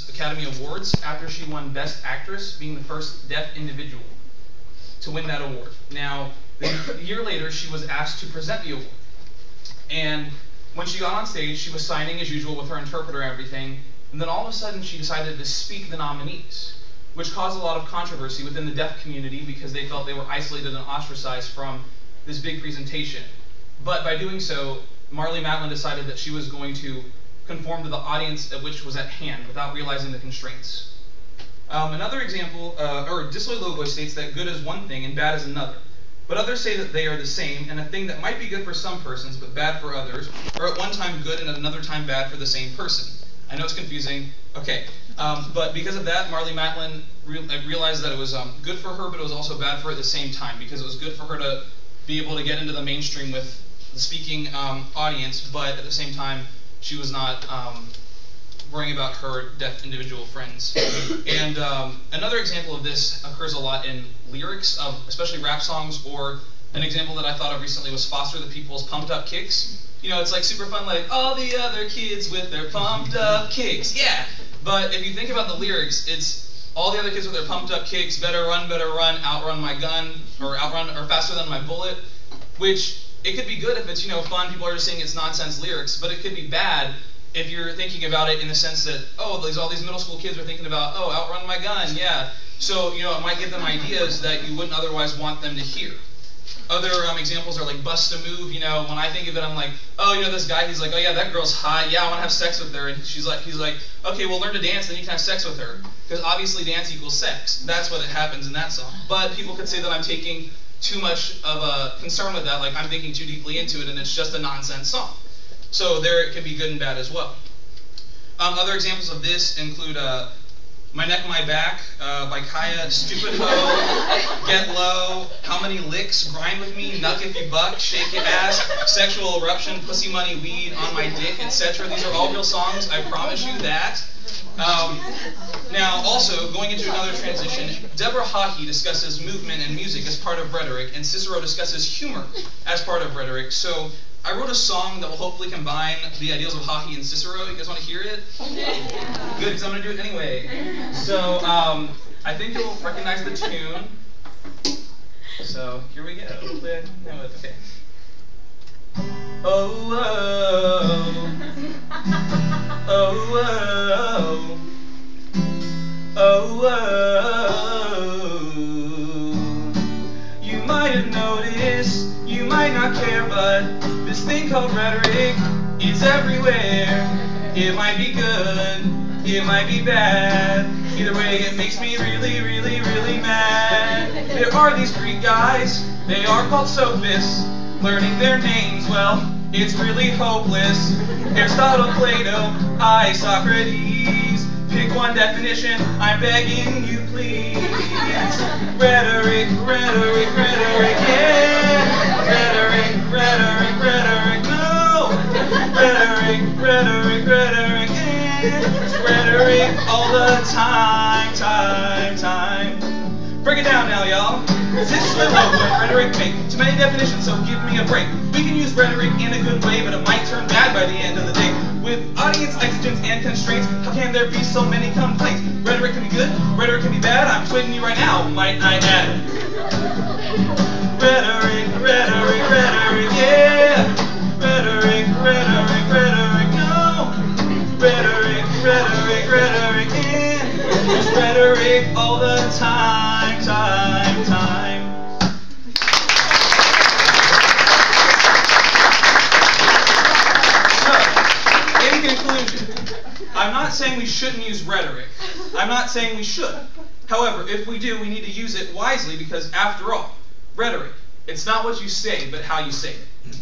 Academy Awards after she won Best Actress, being the first deaf individual to win that award. Now, a year later, she was asked to present the award. And when she got on stage, she was signing as usual with her interpreter and everything, and then all of a sudden she decided to speak the nominees, which caused a lot of controversy within the deaf community because they felt they were isolated and ostracized from this big presentation. But by doing so, Marlee Matlin decided that she was going to conform to the audience which was at hand without realizing the constraints. Another example, or Disloyal Logo states that good is one thing and bad is another. But others say that they are the same, and a thing that might be good for some persons but bad for others, or at one time good and at another time bad for the same person. I know it's confusing. Okay, but because of that, Marlee Matlin realized that it was good for her, but it was also bad for her at the same time, because it was good for her to be able to get into the mainstream with the speaking audience, but at the same time, she was not worrying about her deaf individual friends. And another example of this occurs a lot in lyrics of especially rap songs, or an example that I thought of recently was Foster the People's Pumped Up Kicks. You know, it's like super fun, like, all the other kids with their pumped up kicks, yeah! But if you think about the lyrics, it's all the other kids with their pumped up kicks, better run, outrun my gun, or faster than my bullet, which it could be good if it's, fun, people are just saying it's nonsense lyrics, but it could be bad if you're thinking about it in the sense that, all these middle school kids are thinking about, outrun my gun, yeah. So, it might give them ideas that you wouldn't otherwise want them to hear. Other examples are like Bust a Move. When I think of it, I'm like, this guy, he's like, oh yeah, that girl's hot, yeah, I want to have sex with her. And he's like, okay, well, learn to dance, then you can have sex with her. Because obviously dance equals sex. That's what happens in that song. But people could say that I'm taking too much of a concern with that, like I'm thinking too deeply into it, and it's just a nonsense song. So there it can be good and bad as well. Other examples of this include My Neck, My Back by Kaya, Stupid Hoe, Get Low, How Many Licks, Grind With Me, Nuck If You Buck, Shake Your Ass, Sexual Eruption, Pussy Money Weed, On My Dick, etc. These are all real songs, I promise you that. Now, also, going into another transition, Deborah Hawkey discusses movement and music as part of rhetoric, and Cicero discusses humor as part of rhetoric. So I wrote a song that will hopefully combine the ideals of Hawkey and Cicero. You guys want to hear it? Yeah. Good, because I'm going to do it anyway. So I think you'll recognize the tune. So here we go. Okay. Oh, oh, oh, oh, oh, oh. You might have noticed, you might not care, but this thing called rhetoric is everywhere. It might be good, it might be bad. Either way, it makes me really, really, really mad. There are these Greek guys, they are called sophists. Learning their names, well, it's really hopeless. Aristotle, Plato, I, Socrates. Pick one definition, I'm begging you please. Rhetoric, rhetoric, rhetoric, yeah. Rhetoric, rhetoric, rhetoric, no. Rhetoric, rhetoric, rhetoric, yeah. It's rhetoric all the time, time. Break it down now, y'all. This is the logo rhetoric make too many definitions, so give me a break. We can use rhetoric in a good way, but it might turn bad by the end of the day. With audience exigence and constraints, how can there be so many complaints? Rhetoric can be good, rhetoric can be bad. I'm persuading you right now, might I add? Rhetoric, rhetoric, rhetoric, yeah. Rhetoric, rhetoric, rhetoric, no. Rhetoric, rhetoric, rhetoric, yeah. There's rhetoric all the time, time. So, in conclusion, I'm not saying we shouldn't use rhetoric. I'm not saying we should. However, if we do, we need to use it wisely because, after all, rhetoric, it's not what you say, but how you say it.